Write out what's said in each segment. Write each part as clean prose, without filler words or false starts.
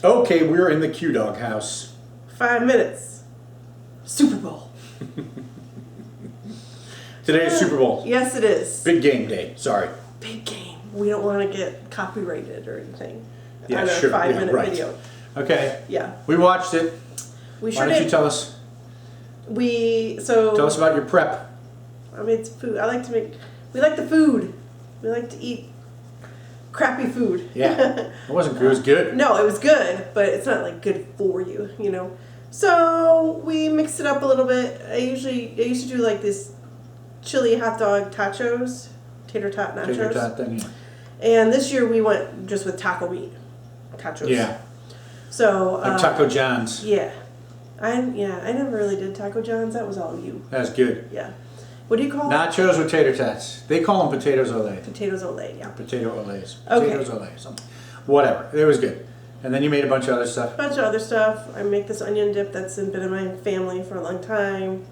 Okay, we're in the QDawg House. 5 minutes. Super Bowl. Today is Super Bowl. Yes, it is. Big game day. Sorry. Big game. We don't want to get copyrighted or anything. Yeah, on sure. a 5 minute right. video. Okay. Yeah. We watched it. We Why don't you tell us? Tell us about your prep. I made some food. We like the food. We like to eat crappy food. Yeah. It wasn't good. It was good. No, it was good, but it's not like good for you, you know. So we mixed it up a little bit. I used to do like this chili hot dog tachos, tater tot nachos. Tater tot thing. Yeah. And this year we went just with taco meat tachos. Yeah. So like Taco John's. Yeah. I never really did Taco John's. That was all you. That's good. Yeah. What do you call it? Nachos with tater tots. They call them potatoes ole. Potatoes ole, yeah. Potato olays. Okay. Potatoes ole. Something. Whatever. It was good. And then you made a bunch of other stuff. A bunch of other stuff. I make this onion dip that's been in my family for a long time.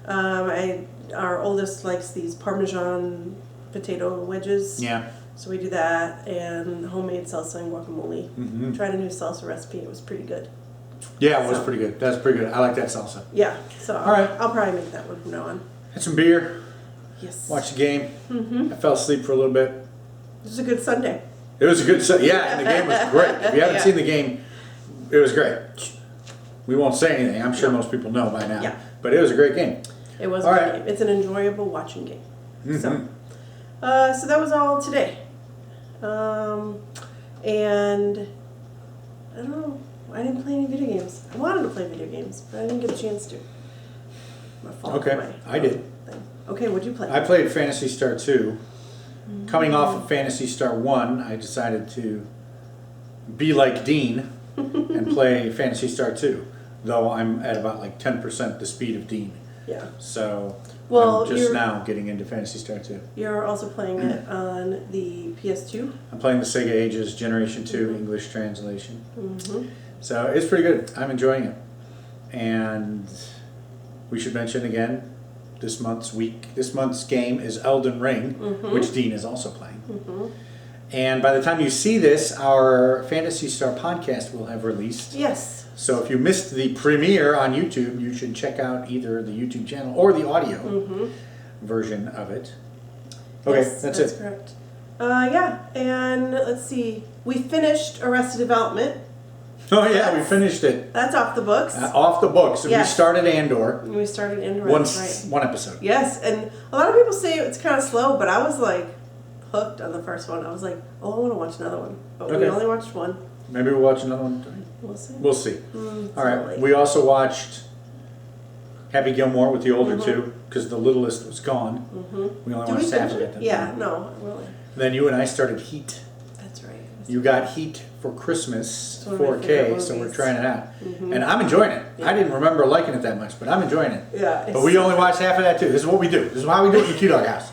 Our oldest likes these Parmesan potato wedges. Yeah. So we do that, and homemade salsa and guacamole. Mm-hmm. Tried a new salsa recipe. It was pretty good. Yeah, it was pretty good. That's pretty good. I like that salsa. Yeah. So all right. I'll probably make that one from now on. Had some beer. Yes. Watched the game. Mm-hmm. I fell asleep for a little bit. It was a good Sunday. It was a good set. Yeah, and the game was great. If you haven't Yeah. seen the game, it was great. We won't say anything. I'm sure most people know by now. Yeah. But it was a great game. It was All a good right. game. It's an enjoyable watching game. Mm-hmm. So that was all today. And I don't know. I didn't play any video games. I wanted to play video games, but I didn't get a chance to. My fault. Okay, I did. Thing. Okay, what'd you play? I played Phantasy Star 2. Coming off of Phantasy Star 1, I decided to be like Dean and play Phantasy Star 2. Though I'm at about like 10% the speed of Dean. Yeah. So well, I'm just now getting into Phantasy Star 2. You're also playing it on the PS2? I'm playing the Sega Ages Generation 2 English translation. Mm-hmm. So it's pretty good. I'm enjoying it. And we should mention again, this month's game is Elden Ring, which Dean is also playing. Mm-hmm. And by the time you see this, our Phantasy Star podcast will have released. Yes. So if you missed the premiere on YouTube, you should check out either the YouTube channel or the audio version of it. Okay, yes, that's it. That's it. correct. Yeah, and let's see. We finished Arrested Development. Oh yeah, we finished it. That's off the books. Off the books. So Yes. We started Andor. We started Andor. One episode. Yes, and a lot of people say it's kind of slow, but I was like hooked on the first one. I was like, oh, I want to watch another one. But we only watched one. Maybe we'll watch another one. We'll see. We'll see. All right. Late. We also watched Happy Gilmore with the older two because the littlest was gone. We only watched half of it. Yeah, no, really. Then you and I started Heat. That's right. You got Heat for Christmas, It's one of my 4K, favorite so we're movies. trying it out. And I'm enjoying it. I didn't remember liking it that much, but I'm enjoying it. Yeah. But we only watched half of that too. This is what we do. This is how we do it in the QDawg House.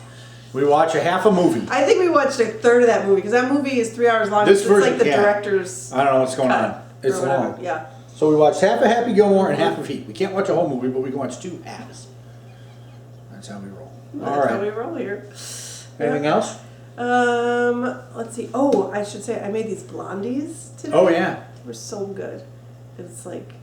We watch a half a movie. I think we watched a third of that movie because that movie is 3 hours long. This It's version, like the yeah. director's. I don't know what's going cut on. It's or whatever. long. Yeah. So we watched half of Happy Gilmore and half of Heat. We can't watch a whole movie, but we can watch 2 halves. That's how we roll. All That's how right. we roll here. Anything else? Let's see. Oh, I should say I made these blondies today. Oh yeah. They were so good. It's like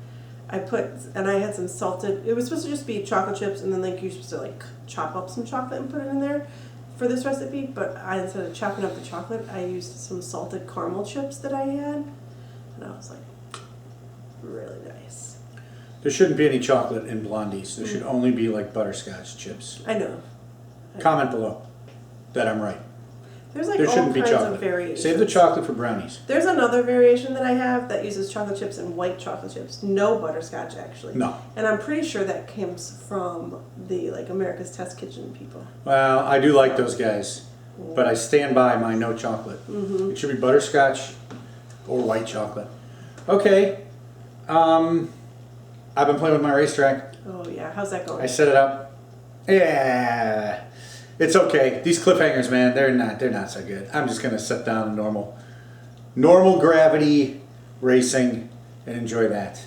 I had some salted. It was supposed to just be chocolate chips, and then like you're supposed to like chop up some chocolate and put it in there for this recipe. But instead of chopping up the chocolate, I used some salted caramel chips that I had, and I was like, really nice. There shouldn't be any chocolate in blondies. There should only be like butterscotch chips. I know. Comment below that I'm right. There's like There all shouldn't be kinds chocolate. of variations. Save the chocolate for brownies. There's another variation that I have that uses chocolate chips and white chocolate chips. No butterscotch, actually. No. And I'm pretty sure that comes from the like America's Test Kitchen people. Well, I do like those guys, but I stand by my no chocolate. It should be butterscotch or white chocolate. Okay. I've been playing with my racetrack. Oh yeah, how's that going? I set it up. Yeah. It's okay. These cliffhangers, man, they're not so good. I'm just gonna set down normal gravity racing and enjoy that.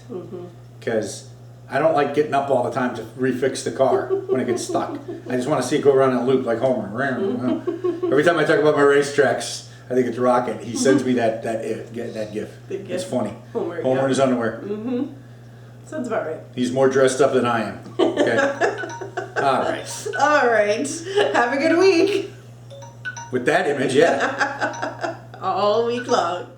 Because I don't like getting up all the time to refix the car when it gets stuck. I just want to see it go around in a loop like Homer. Every time I talk about my racetracks, I think it's Rocket. He sends me that gif. The gif. It's funny. Homer in his underwear. Mm-hmm. Sounds about right. He's more dressed up than I am. Okay. All right. All right. Have a good week. With that image, yeah. All week long.